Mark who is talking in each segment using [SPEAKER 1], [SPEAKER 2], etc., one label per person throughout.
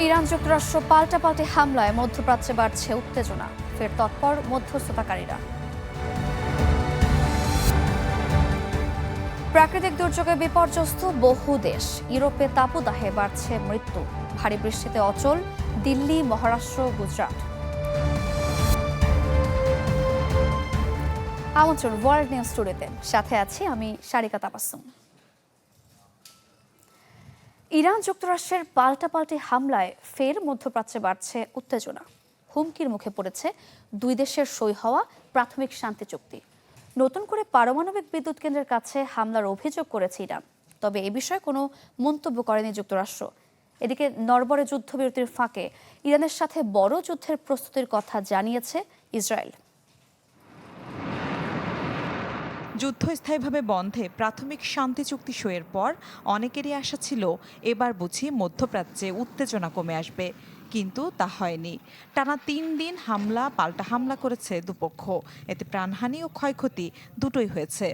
[SPEAKER 1] Iran যুক্তরাষ্ট্র পাল্টাপাল্টি হামলায় মধ্যপ্রাচ্যে বাড়ছে উত্তেজনা, ফের তৎপর মধ্যস্থতাকারীরা। প্রাকৃতিক দুর্যোগে বিপর্যস্ত বহু দেশ, ইউরোপে তাপদাহে বাড়ছে মৃত্যু, ভারী বৃষ্টিতে অচল দিল্লি, মহারাষ্ট্র, গুজরাট। আমন্ত্রণ ওয়ার্ল্ড নিউজ টুডেতে, সাথে আছি আমি সারিকা তাবাসসুম। ইরান যুক্তরাষ্ট্রের পাল্টাপাল্টি হামলায় ফের মধ্যপ্রাচ্যে বাড়ছে উত্তেজনা। হুমকির মুখে পড়েছে দুই দেশের সই হওয়া প্রাথমিক শান্তি চুক্তি। নতুন করে পারমাণবিক বিদ্যুৎ কেন্দ্রের কাছে হামলার অভিযোগ করেছে ইরান, তবে এ বিষয়ে কোনো মন্তব্য করেনি যুক্তরাষ্ট্র। এদিকে নড়বড়ে যুদ্ধবিরতির ফাঁকে ইরানের সাথে বড় যুদ্ধের প্রস্তুতির কথা জানিয়েছে ইসরায়েল।
[SPEAKER 2] যুদ্ধ স্থায়ীভাবে বন্ধে প্রাথমিক শান্তি চুক্তি সইয়ের পর অনেকেরই আশা ছিল এবার বুঝি মধ্যপ্রাচ্যে উত্তেজনা কমে আসবে, কিন্তু তা হয়নি। টানা 3 দিন হামলা পাল্টা হামলা করেছে দুপক্ষ, এতে প্রাণহানি ও ক্ষয়ক্ষতি দুটোই হয়েছে।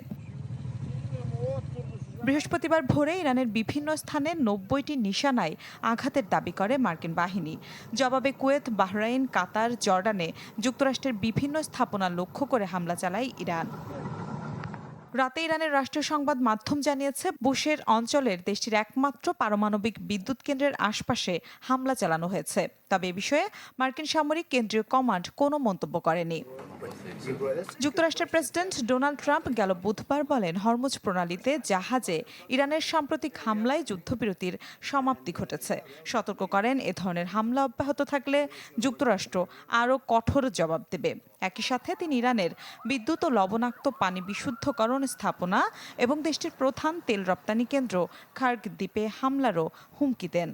[SPEAKER 2] বৃহস্পতিবার ভোরে ইরানের বিভিন্ন স্থানে 90টি নিশানায় আঘাতের দাবি করে মার্কিন বাহিনী। জবাবে কুয়েত, বাহরাইন, কাতার, জর্ডানে যুক্তরাষ্ট্রের বিভিন্ন স্থাপনা লক্ষ্য করে হামলা চালায় ইরান। রাতে ইরানের রাষ্ট্রীয় সংবাদ মাধ্যম জানিয়েছে, বুশের অঞ্চলের দেশটির একমাত্র পারমাণবিক বিদ্যুৎ কেন্দ্রের আশপাশে হামলা চালানো হয়েছে। তবে এ বিষয়ে মার্কিন সামরিক কেন্দ্রীয় কমান্ড কোনো মন্তব্য করেনি। যুক্তরাষ্ট্রের প্রেসিডেন্ট ডোনাল্ড ট্রাম্প গেল বুধবার বলেন, হরমুজ প্রণালীতে জাহাজে ইরানের সাম্প্রতিক হামলায় যুদ্ধবিরতির সমাপ্তি ঘটেছে। সতর্ক করেন, এ ধরনের হামলা অব্যাহত থাকলে যুক্তরাষ্ট্র আরও কঠোর জবাব দেবে। একই সাথে তিনি ইরানের বিদ্যুৎ ও লবণাক্ত পানি বিশুদ্ধকরণ স্থাপনা এবং দেশটির প্রধান তেল রপ্তানি কেন্দ্র খার্গ দ্বীপে হামলারও হুমকি দেন।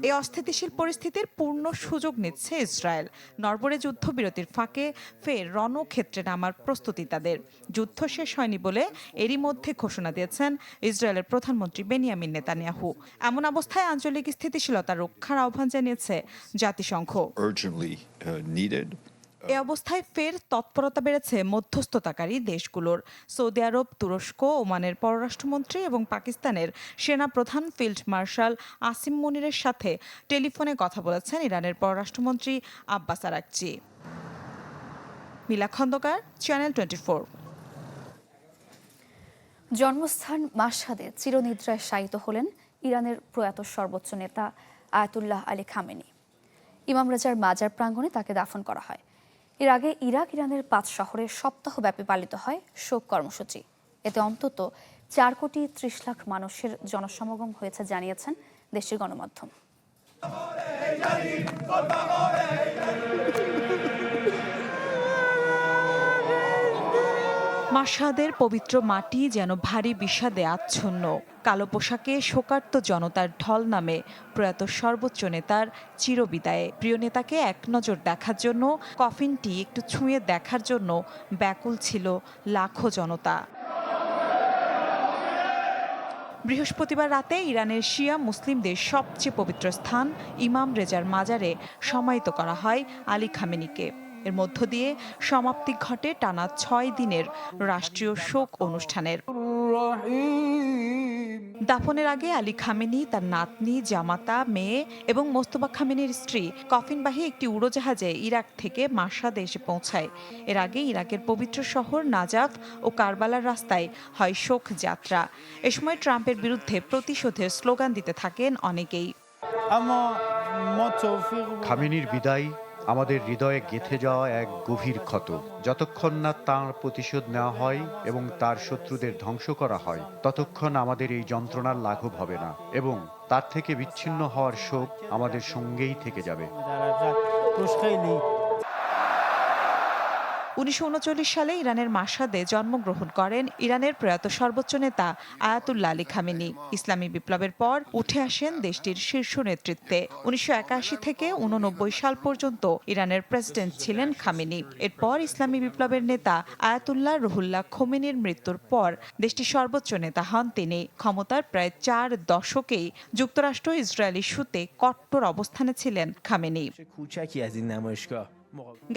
[SPEAKER 2] এই অস্থিতিশীল পরিস্থিতির পূর্ণ সুযোগ নিচ্ছে ইসরায়েল। নড়বড়ে যুদ্ধবিরতির ফাঁকে ফের রণক্ষেত্রে নামার প্রস্তুতি তাদের। যুদ্ধ শেষ হয়নি বলে এরই মধ্যে ঘোষণা দিয়েছেন ইসরায়েলের প্রধানমন্ত্রী বেনিয়ামিন নেতানিয়াহু। এমন অবস্থায় আঞ্চলিক স্থিতিশীলতা রক্ষার আহ্বান জানিয়েছে জাতিসংঘ। এ অবস্থায় ফের তৎপরতা বেড়েছে মধ্যস্থতাকারী দেশগুলোর। সৌদি আরব, তুরস্ক, ওমানের পররাষ্ট্রমন্ত্রী এবং পাকিস্তানের সেনা প্রধান ফিল্ড মার্শাল আসিম মুনিরের সাথে টেলিফোনে কথা বলেছেন ইরানের পররাষ্ট্রমন্ত্রী আব্বাস আরাকচি। মিলা খন্দকার, চ্যানেল 24।
[SPEAKER 1] জন্মস্থান মাশহাদে চিরনিদ্রায় শায়িত হলেন ইরানের প্রয়াত সর্বোচ্চ নেতা আয়াতুল্লাহ আলী খামেনি। ইমাম রেজার মাজার প্রাঙ্গণে তাকে দাফন করা হয়। এর আগে ইরানের 5 শহরে সপ্তাহব্যাপী পালিত হয় শোক কর্মসূচি। এতে অন্তত 4,30,00,000 মানুষের জনসমাগম হয়েছে জানিয়েছেন দেশটির গণমাধ্যম।
[SPEAKER 2] মাশহাদের পবিত্র মাটি যেন ভারী বিষাদে আচ্ছন্ন। কালো পোশাকে শোকার্ত জনতার ঢল নামে প্রয়াত সর্বোচ্চ নেতার চিরবিদায়ে। প্রিয় নেতাকে এক নজর দেখার জন্য, কফিনটি একটু ছুঁয়ে দেখার জন্য ব্যাকুল ছিল লাখো জনতা। বৃহস্পতিবার রাতে ইরানের শিয়া মুসলিমদের সবচেয়ে পবিত্র স্থান ইমাম রেজার মাজারে সমাহিত করা হয় আলী খামেনিকে। এর মধ্য দিয়ে সমাপ্তি ঘটে টানা 6 দিনের রাষ্ট্রীয় শোক অনুষ্ঠানের। দাফনের আগে আলী খামেনি, তার নাতনি, জামাতা, মেয়ে এবং মোস্তফা খামেনির স্ত্রী কফিনবাহী একটি উড়োজাহাজে ইরাক থেকে মাশহাদে এসে পৌঁছায়। এর আগে ইরাকের পবিত্র শহর নাজাফ ও কারবালার রাস্তায় হয় শোক যাত্রা। এ সময় ট্রাম্পের বিরুদ্ধে প্রতিশোধের স্লোগান দিতে থাকেন অনেকেই।
[SPEAKER 3] খামেনির বিদায় আমাদের হৃদয়ে গেঁথে যাওয়া এক গভীর ক্ষত। যতক্ষণ না তাঁর প্রতিশোধ নেওয়া হয় এবং তার শত্রুদের ধ্বংস করা হয়, ততক্ষণ আমাদের এই যন্ত্রণার লাঘব হবে না এবং তার থেকে বিচ্ছিন্ন হওয়ার শোক আমাদের সঙ্গেই থেকে যাবে।
[SPEAKER 2] 1939 সালে ইরানের মাশহাদে জন্মগ্রহণ করেন ইরানের প্রয়াত সর্বোচ্চ নেতা আয়াতুল্লাহ আলী খামেনি। ইসলামী বিপ্লবের পর উঠে আসেন দেশটির শীর্ষ নেতৃত্বে। 1981 থেকে 1989 সাল পর্যন্ত ইরানের প্রেসিডেন্ট ছিলেন খামেনি। এরপর ইসলামী বিপ্লবের নেতা আয়াতুল্লাহ রুহুল্লাহ খোমেনির মৃত্যুর পর দেশটির সর্বোচ্চ নেতা হন তিনি। ক্ষমতার প্রায় 4 দশকেই যুক্তরাষ্ট্র ইসরায়েল ইস্যুতে কট্টর অবস্থানে ছিলেন খামেনি।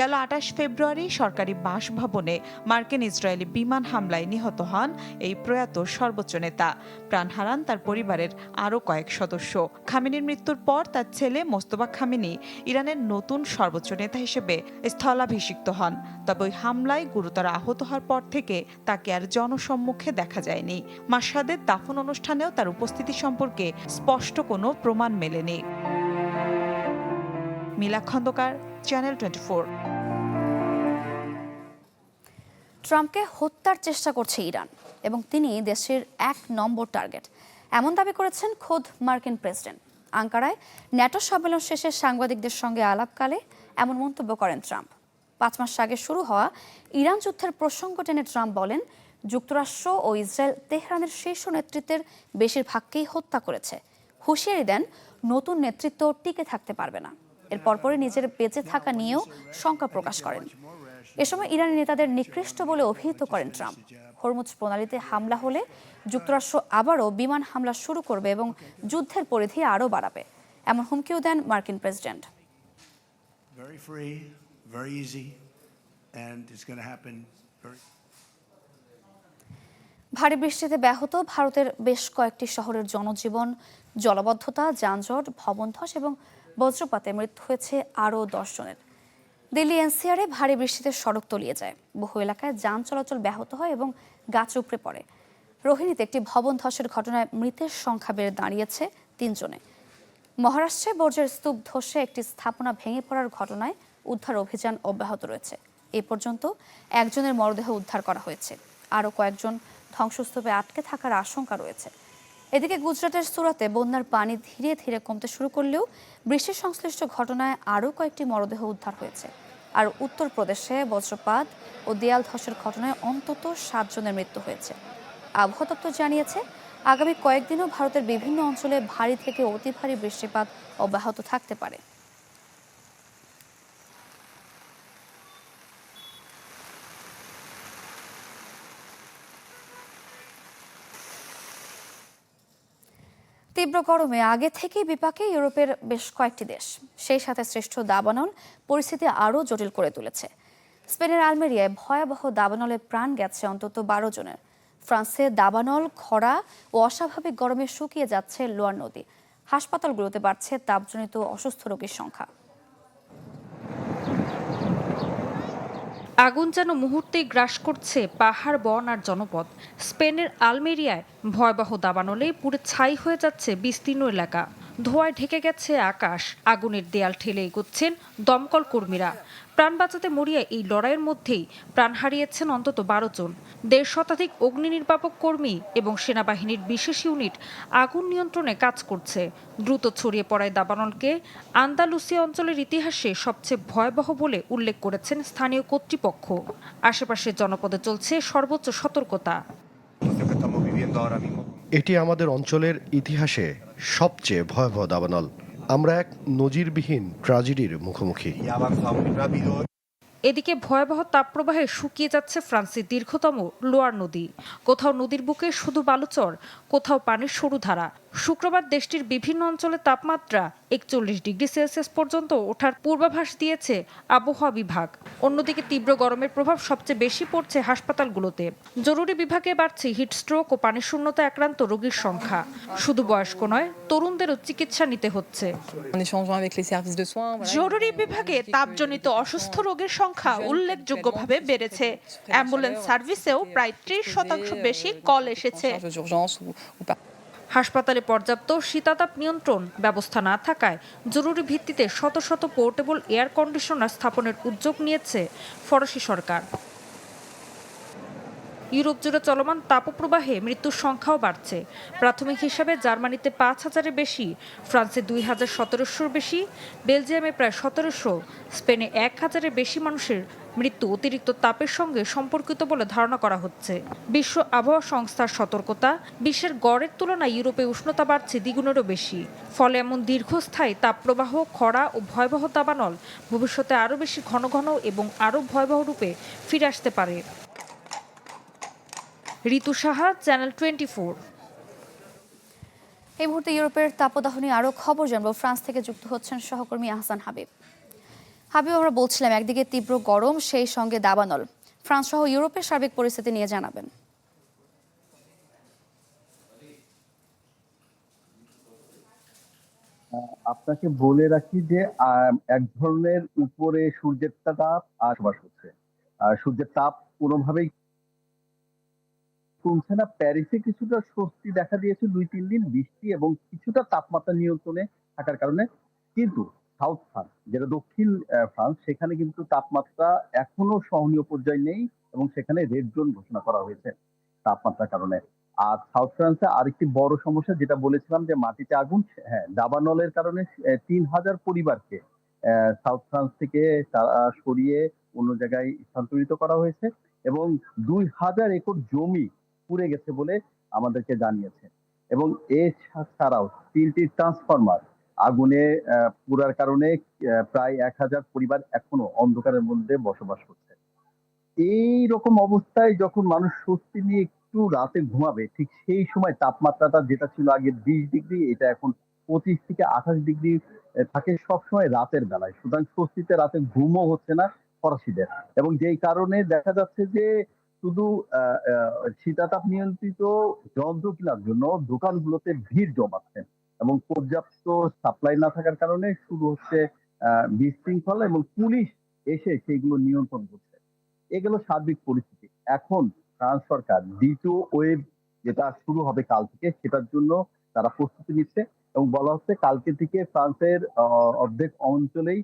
[SPEAKER 2] গেল ২৮ ফেব্রুয়ারি সরকারি বাসভবনে মার্কিন ইসরায়েলি বিমান হামলায় নিহত হন এই প্রয়াত সর্বোচ্চ নেতা। প্রাণ হারান তার পরিবারের আরও কয়েক সদস্য। খামেনির মৃত্যুর পর তার ছেলে মোস্তফা খামেনি ইরানের নতুন সর্বোচ্চ নেতা হিসেবে স্থলাভিষিক্ত হন। তবে ওই হামলায় গুরুতর আহত হওয়ার পর থেকে তাকে আর জনসম্মুখে দেখা যায়নি। মাশহাদের দাফন অনুষ্ঠানেও তার উপস্থিতি সম্পর্কে স্পষ্ট কোনো প্রমাণ মেলেনি। মিলা খন্দকার, চ্যানেল 24।
[SPEAKER 1] ট্রাম্পকে হত্যার চেষ্টা করছে ইরান এবং তিনি দেশের ১ নম্বর টার্গেট, এমন দাবি করেছেন খোদ মার্কিন প্রেসিডেন্ট। আঙ্কারায় ন্যাটো সম্মেলন শেষে সাংবাদিকদের সঙ্গে আলাপকালে এমন মন্তব্য করেন ট্রাম্প। ৫ মাস আগে শুরু হওয়া ইরান যুদ্ধের প্রসঙ্গ টেনে ট্রাম্প বলেন, যুক্তরাষ্ট্র ও ইসরায়েল তেহরানের শীর্ষ নেতৃত্বের বেশিরভাগকেই হত্যা করেছে। হুঁশিয়ারি দেন, নতুন নেতৃত্ব টিকে থাকতে পারবে না। এর পরপরই নিজের বেঁচে থাকা নিয়েও শঙ্কা প্রকাশ করেন। এ সময় ইরানি নেতাদের নিকৃষ্ট বলে অভিহিত করেন ট্রাম্প। হরমুজ প্রণালীতে হামলা হলে যুক্তরাষ্ট্র আবারও বিমান হামলা শুরু করবে এবং যুদ্ধের পরিধি আরও বাড়াবে, এমন হুমকিও দেন মার্কিন প্রেসিডেন্ট। ভারী বৃষ্টিতে ব্যাহত ভারতের বেশ কয়েকটি শহরের জনজীবন, জলাবদ্ধতা, যানজট, ভবনধস এবং বজ্রপাতে মৃত্যু হয়েছে আরও ১০ জনের। দিল্লি এনসিআরে ভারী বৃষ্টিতে সড়ক তলিয়ে যায়, বহু এলাকায় যান চলাচল ব্যাহত হয় এবং গাছ উপড়ে পড়ে। রোহিণীতে একটি ভবন ধসের ঘটনায় মৃতের সংখ্যা বেড়ে দাঁড়িয়েছে ৩ জনে। মহারাষ্ট্রে বর্জ্যের স্তূপ ধসে একটি স্থাপনা ভেঙে পড়ার ঘটনায় উদ্ধার অভিযান অব্যাহত রয়েছে। এ পর্যন্ত একজনের মরদেহ উদ্ধার করা হয়েছে, আরও কয়েকজন ধ্বংসস্তূপে আটকে থাকার আশঙ্কা রয়েছে। এদিকে গুজরাটের সুরাতে বন্যার পানি ধীরে ধীরে কমতে শুরু করলেও বৃষ্টি সংশ্লিষ্ট ঘটনায় আরও কয়েকটি মরদেহ উদ্ধার হয়েছে। আর উত্তরপ্রদেশে বজ্রপাত ও দেয়াল ধসের ঘটনায় অন্তত ৭ জনের মৃত্যু হয়েছে। আবহাওয়া দপ্তর জানিয়েছে, আগামী কয়েকদিনও ভারতের বিভিন্ন অঞ্চলে ভারী থেকে অতি ভারী বৃষ্টিপাত অব্যাহত থাকতে পারে। তীব্র গরমে আগে থেকেই বিপাকে ইউরোপের বেশ কয়েকটি দেশ, সেই সাথে সৃষ্ট দাবানল পরিস্থিতি আরও জটিল করে তুলেছে। স্পেনের আলমেরিয়ায় ভয়াবহ দাবানলে প্রাণ গেছে অন্তত ১২ জনের। ফ্রান্সে দাবানল, খরা ও অস্বাভাবিক গরমে শুকিয়ে যাচ্ছে লোয়ার নদী। হাসপাতালগুলোতে বাড়ছে তাপজনিত অসুস্থ রোগীর সংখ্যা।
[SPEAKER 4] আগুন যেন মুহূর্তেই গ্রাস করছে পাহাড়, বন আর জনপদ। স্পেনের আলমেরিয়ায় ভয়াবহ দাবানলে পুড়ে ছাই হয়ে যাচ্ছে বিস্তীর্ণ এলাকা। ধোঁয়ায় ঢেকে গেছে আকাশ। আগুনের দেয়াল ঠেলে এগোচ্ছেন দমকল কর্মীরা। প্রাণ বাঁচাতে মরিয়া এই লড়াইয়ের মধ্যেই প্রাণ হারিয়েছেন অন্তত ১২ জন। ১৫০ শতাধিক অগ্নি নির্বাপক কর্মী এবং সেনাবাহিনীর বিশেষ ইউনিট আগুন নিয়ন্ত্রণে কাজ করছে। দ্রুত ছড়িয়ে পড়ায় দাবানলকে আন্দালুসিয়া অঞ্চলের ইতিহাসে সবচেয়ে ভয়াবহ বলে উল্লেখ করেছেন স্থানীয় কর্তৃপক্ষ। আশেপাশের জনপদে চলছে সর্বোচ্চ সতর্কতা।
[SPEAKER 5] এটি আমাদের অঞ্চলের ইতিহাসে সবচেয়ে ভয়াবহ দাবানল। আমরা এক নজিরবিহীন ট্র্যাজেডির মুখোমুখি।
[SPEAKER 4] এদিকে ভয়াবহ তাপপ্রবাহে শুকিয়ে যাচ্ছে ফ্রান্সের দীর্ঘতম লোয়ার নদী। কোথাও নদীর বুকে শুধু বালুচর, কোথাও পানির সরু ধারা। শুক্রবার দেশটির বিভিন্ন অঞ্চলে তাপমাত্রা ৪১ ডিগ্রি সেলসিয়াস পর্যন্ত ওঠার পূর্বাভাস দিয়েছে আবহাওয়া বিভাগ। অন্যদিকে তীব্র গরমের প্রভাব সবচেয়ে বেশি পড়ছে হাসপাতালগুলোতে। জরুরি বিভাগে বাড়ছে হিটস্ট্রোক ও পানি শূন্যতা আক্রান্ত রোগীর সংখ্যা। শুধু বয়স্ক নয়, তরুণদেরও চিকিৎসা নিতে হচ্ছে।
[SPEAKER 6] জরুরি বিভাগে তাপজনিত অসুস্থ রোগীর সংখ্যা উল্লেখযোগ্যভাবে বেড়েছে। অ্যাম্বুলেন্স সার্ভিসেও প্রায় ৩০% বেশি কল এসেছে।
[SPEAKER 4] হাসপাতালে পর্যাপ্ত শীতাতাপ নিয়ন্ত্রণ ব্যবস্থা না থাকায় জরুরি ভিত্তিতে শত শত পোর্টেবল এয়ার কন্ডিশনার স্থাপনের উদ্যোগ নিয়েছে ফরাসি সরকার। ইউরোপ জুড়ে চলমান তাপপ্রবাহে মৃত্যুর সংখ্যাও বাড়ছে। প্রাথমিক হিসাবে জার্মানিতে ৫,০০০-এর বেশি, ফ্রান্সে ২,১৭০০-র বেশি, বেলজিয়ামে প্রায় ১৭০০, স্পেনে ১,০০০-এর বেশি মানুষের মৃত্যু অতিরিক্ত তাপের সঙ্গে সম্পর্কিত বলে ধারণা করা হচ্ছে। বিশ্ব আবহাওয়া সংস্থার সতর্কতা, বিশ্বের গড়ের তুলনায় ইউরোপে উষ্ণতা বাড়ছে দ্বিগুণেরও বেশি। ফলে এমন দীর্ঘস্থায়ী তাপপ্রবাহ, খরা ও ভয়াবহ দাবানল ভবিষ্যতে আরও বেশি ঘন ঘন এবং আরও ভয়াবহ রূপে ফিরে আসতে পারে। ঋতু সাহা, চ্যানেল 24।
[SPEAKER 1] এই মুহূর্তে ইউরোপের তাপদাহ নিয়ে আরও খবর জানবো। ফ্রান্স থেকে যুক্ত হচ্ছেন সহকর্মী আহসান হাবিব। হাবিব, আমরা বলছিলাম একদিকে তীব্র গরম, সেই সঙ্গে দাবানল। ফ্রান্স সহ ইউরোপের সার্বিক পরিস্থিতি নিয়ে জানাবেন।
[SPEAKER 7] আপনাকে বলে রাখি যে এক ধরনের উপরে সূর্যের তাপ বসবাস হচ্ছে। সূর্যের তাপ কোনোভাবেই কমছে না। প্যারিসে কিছুটা স্বস্তি দেখা দিয়েছে ২-৩ দিন বৃষ্টি এবং কিছুটা তাপমাত্রা নিয়ন্ত্রণে থাকার কারণে। কিন্তু সাউথ ফ্রান্স, যেটা দক্ষিণ ফ্রান্স, সেখানে কিন্তু তাপমাত্রা এখনো সহনীয় পর্যায়ে নেই এবং সেখানে রেড জোন ঘোষণা করা হয়েছে তাপমাত্রার কারণে। আর সাউথ ফ্রান্সে আরেকটি বড় সমস্যা, যেটা বলেছিলাম যে মাটিতে আগুন, হ্যাঁ, দাবানলের কারণে ৩,০০০ পরিবারকে সাউথ ফ্রান্স থেকে তারা সরিয়ে অন্য জায়গায় স্থানান্তরিত করা হয়েছে এবং ২,০০০ একর জমি পুড়ে গেছে বলে আমাদেরকে জানিয়েছে। এবং এছাড়াও ৩টি ট্রান্সফরমার আগুনে পুড়ার কারণে প্রায় ১,০০০ পরিবার এখনো অন্ধকারের মধ্যে বসবাস করছে। এই রকম অবস্থায় যখন মানুষ স্বস্তি নিয়ে একটু রাতে ঘুমাবে, ঠিক সেই সময় তাপমাত্রাটা যেটা ছিল আগে ২০ ডিগ্রি, এটা এখন ২৫ থেকে ২৮ ডিগ্রি থাকে সবসময় রাতের বেলায়। সুতরাং স্বস্তিতে রাতে ঘুমও হচ্ছে না ফরাসিদের। এবং যেই কারণে দেখা যাচ্ছে যে শুধু শীতাতাপ নিয়ন্ত্রিত যন্ত্র কেনার জন্য দোকানগুলোতে ভিড় জমাচ্ছেন এবং পর্যাপ্ত সাপ্লাই না থাকার কারণে শুরু হচ্ছে বিশৃঙ্খলা এবং পুলিশ এসে সেইগুলো নিয়ন্ত্রণ করছে। এগুলো সার্বিক পরিস্থিতি। এখন ফ্রান্স সরকার দ্বিতীয় ওয়েভ যেটা শুরু হবে কাল থেকে, সেটার জন্য তারা প্রস্তুতি নিচ্ছে এবং বলা হচ্ছে কালকে থেকে ফ্রান্সের অর্ধেক অঞ্চলেই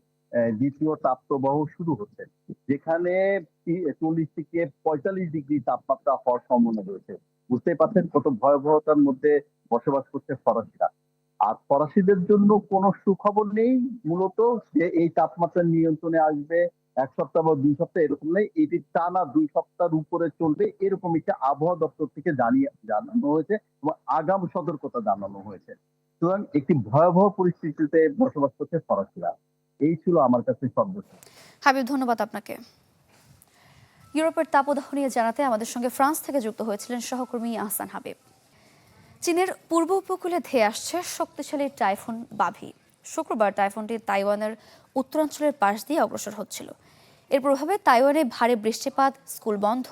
[SPEAKER 7] দ্বিতীয় তাপপ্রবাহ শুরু হচ্ছে, যেখানে ৪০ থেকে ৪৫ ডিগ্রি তাপমাত্রা হওয়ার সম্ভাবনা রয়েছে। বুঝতেই পারছেন কত ভয়াবহতার মধ্যে বসবাস করছে ফরাসিরা। আর ফরাসিদের জন্য কোনো সুখবর নেই মূলত, যে এই তাপমাত্রা নিয়ন্ত্রণে আসবে ১ সপ্তাহ বা ২ সপ্তাহ, এরকম নেই। এটি টানা ২ সপ্তাহের উপরে চলবে, এরকম একটা আবহাওয়া দপ্তর থেকে জানানো হয়েছে এবং আগাম সতর্কতা জানানো হয়েছে। সুতরাং একটি ভয়াবহ পরিস্থিতিতে বসবাস করছে ফরাসিরা। এই ছিল আমার কাছে সর্বশেষ।
[SPEAKER 1] হাবিব, ধন্যবাদ আপনাকে। ইউরোপের তাপদাহ নিয়ে জানাতে আমাদের সঙ্গে ফ্রান্স থেকে যুক্ত হয়েছিলেন সহকর্মী আহসান হাবিব। চীনের পূর্ব উপকূলে ধেয়ে আসছে শক্তিশালী টাইফুন বাভি। শুক্রবার টাইফুনটি তাইওয়ানের উত্তরাঞ্চলের পাশ দিয়ে অগ্রসর হচ্ছিল। এর প্রভাবে তাইওয়ানে ভারী বৃষ্টিপাত, স্কুল বন্ধ,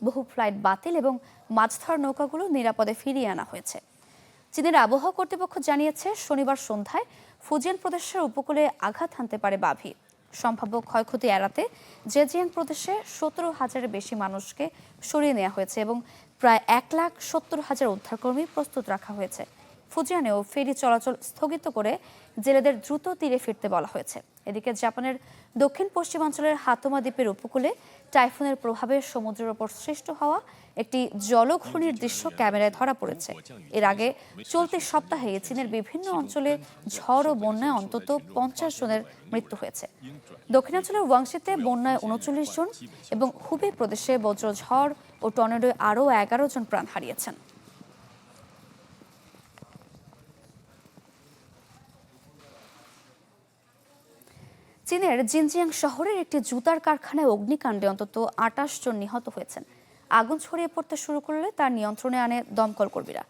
[SPEAKER 1] বহু ফ্লাইট বাতিল এবং মাছ ধরার নৌকাগুলো নিরাপদে ফিরিয়ে আনা হয়েছে। চীনের আবহাওয়া কর্তৃপক্ষ জানিয়েছে শনিবার সন্ধ্যায় ফুজিয়ান প্রদেশের উপকূলে আঘাত হানতে পারে বাভি। সম্ভাব্য ক্ষয়ক্ষতি এড়াতে জেজিয়াং প্রদেশে ১৭,০০০-এর বেশি মানুষকে সরিয়ে নেওয়া হয়েছে এবং প্রায় ১,৭০,০০০ উদ্ধারকর্মী প্রস্তুত রাখা হয়েছে। ফুজিয়ানেও ফেরি চলাচল স্থগিত করে জেলেদের দ্রুত তীরে ফিরতে বলা হয়েছে। এদিকে জাপানের দক্ষিণ পশ্চিমাঞ্চলের হাতোমা দ্বীপের উপকূলে টাইফুনের প্রভাবে সমুদ্রের ওপর সৃষ্ট হওয়া একটি জলঘূর্ণির দৃশ্য ক্যামেরায় ধরা পড়েছে। এর আগে চলতি সপ্তাহে চীনের বিভিন্ন অঞ্চলে ঝড় ও বন্যায় অন্তত ৫০ জনের মৃত্যু হয়েছে। দক্ষিণাঞ্চলের ওয়াংশিতে বন্যায় ৩৯ জন এবং হুবে প্রদেশে বজ্রঝড় ও টর্নেডোয় আরও ১১ জন প্রাণ হারিয়েছেন। চীনের জিনজিয়াং শহরের একটি জুতার কারখানায় অগ্নিকাণ্ডে অন্তত ২৮ জন নিহত হয়েছেন। আগুন ছড়িয়ে পড়তে শুরু করলে তার নিয়ন্ত্রণে আনে দমকল কর্মীরা।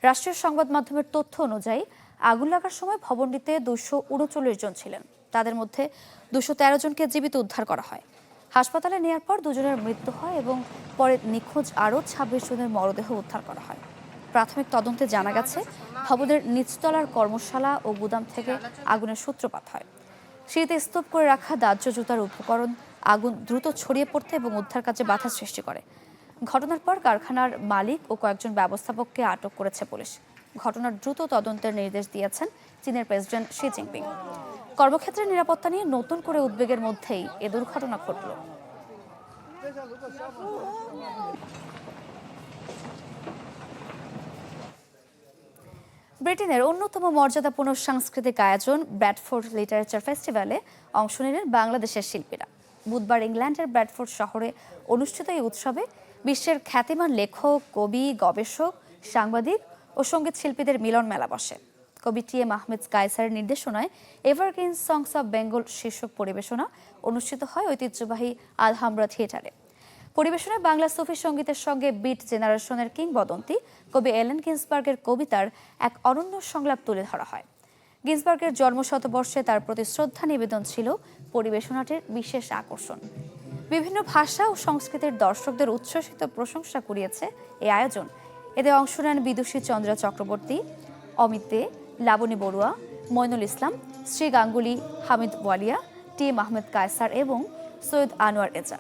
[SPEAKER 1] রাষ্ট্রীয় সংবাদ মাধ্যমের তথ্য অনুযায়ী আগুন লাগার সময় ভবনটিতে ২৩৯ জন ছিলেন। তাদের মধ্যে ২১৩ জনকে জীবিত উদ্ধার করা হয়। হাসপাতালে নেওয়ার পর ২ জনের মৃত্যু হয় এবং পরে নিখোঁজ আরও ২৬ জনের মরদেহ উদ্ধার করা হয়। প্রাথমিক তদন্তে জানা গেছে ভবনের নিচতলার কর্মশালা ও গুদাম থেকে আগুনের সূত্রপাত হয়। সিঁড়িতে স্তূপ করে রাখা দাহ্য জুতার উপকরণ আগুন দ্রুত ছড়িয়ে পড়তে এবং উদ্ধার কাজে বাধা সৃষ্টি করে। ঘটনার পর কারখানার মালিক ও কয়েকজন ব্যবস্থাপককে আটক করেছে পুলিশ। ঘটনার দ্রুত তদন্তের নির্দেশ দিয়েছেন চীনের প্রেসিডেন্ট শি জিনপিং। কর্মক্ষেত্রের নিরাপত্তা নিয়ে নতুন করে উদ্বেগের মধ্যেই এ দুর্ঘটনা ঘটল। ব্রিটেনের অন্যতম মর্যাদাপূর্ণ সাংস্কৃতিক আয়োজন ব্র্যাডফোর্ড লিটারেচার ফেস্টিভ্যালে অংশ নিলেন বাংলাদেশের শিল্পীরা। বুধবার ইংল্যান্ডের ব্র্যাডফোর্ড শহরে অনুষ্ঠিত এই উৎসবে বিশ্বের খ্যাতিমান লেখক, কবি, গবেষক, সাংবাদিক ও সঙ্গীত শিল্পীদের মিলন মেলা বসে। কবি টি.এম. আহমেদ কায়সারের নির্দেশনায় এভারগ্রিন সংস অব বেঙ্গল শীর্ষক পরিবেশনা অনুষ্ঠিত হয় ঐতিহ্যবাহী আলহামরা থিয়েটারে। পরিবেশনায় বাংলা সুফি সঙ্গীতের সঙ্গে বিট জেনারেশনের কিংবদন্তি কবি এলেন গিন্সবার্গের কবিতার এক অনন্য সংলাপ তুলে ধরা হয়। গিন্সবার্গের জন্মশতবর্ষে তার প্রতি শ্রদ্ধা নিবেদন ছিল পরিবেশনাটির বিশেষ আকর্ষণ। বিভিন্ন ভাষা ও সংস্কৃতির দর্শকদের উচ্ছ্বসিত প্রশংসা কুড়িয়েছে এই আয়োজন। এতে অংশ নেন বিদুষী চন্দ্রা চক্রবর্তী, অমিত দে, লাবণী বড়ুয়া, মইনুল ইসলাম, শ্রী গাঙ্গুলি, হামিদ ওয়ালিয়া, টি আহমেদ কায়সার এবং সৈয়দ আনোয়ার এজা।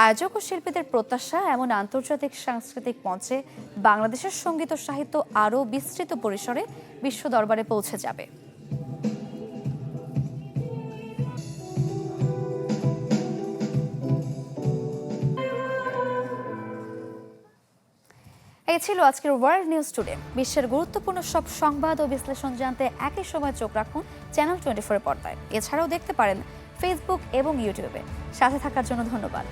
[SPEAKER 1] আয়োজক ও শিল্পীদের প্রত্যাশা, এমন আন্তর্জাতিক সাংস্কৃতিক মঞ্চে বাংলাদেশের সঙ্গীত ও সাহিত্য আরও বিস্তৃত পরিসরে বিশ্ব দরবারে পৌঁছে যাবে। এই ছিল আজকের ওয়ার্ল্ড নিউজ টুডে। বিশ্বের গুরুত্বপূর্ণ সব সংবাদ ও বিশ্লেষণ জানতে একই সময় চোখ রাখুন চ্যানেল 24 পর্দায়। এছাড়াও দেখতে পারেন ফেসবুক এবং ইউটিউবে। সাথে থাকার জন্য ধন্যবাদ।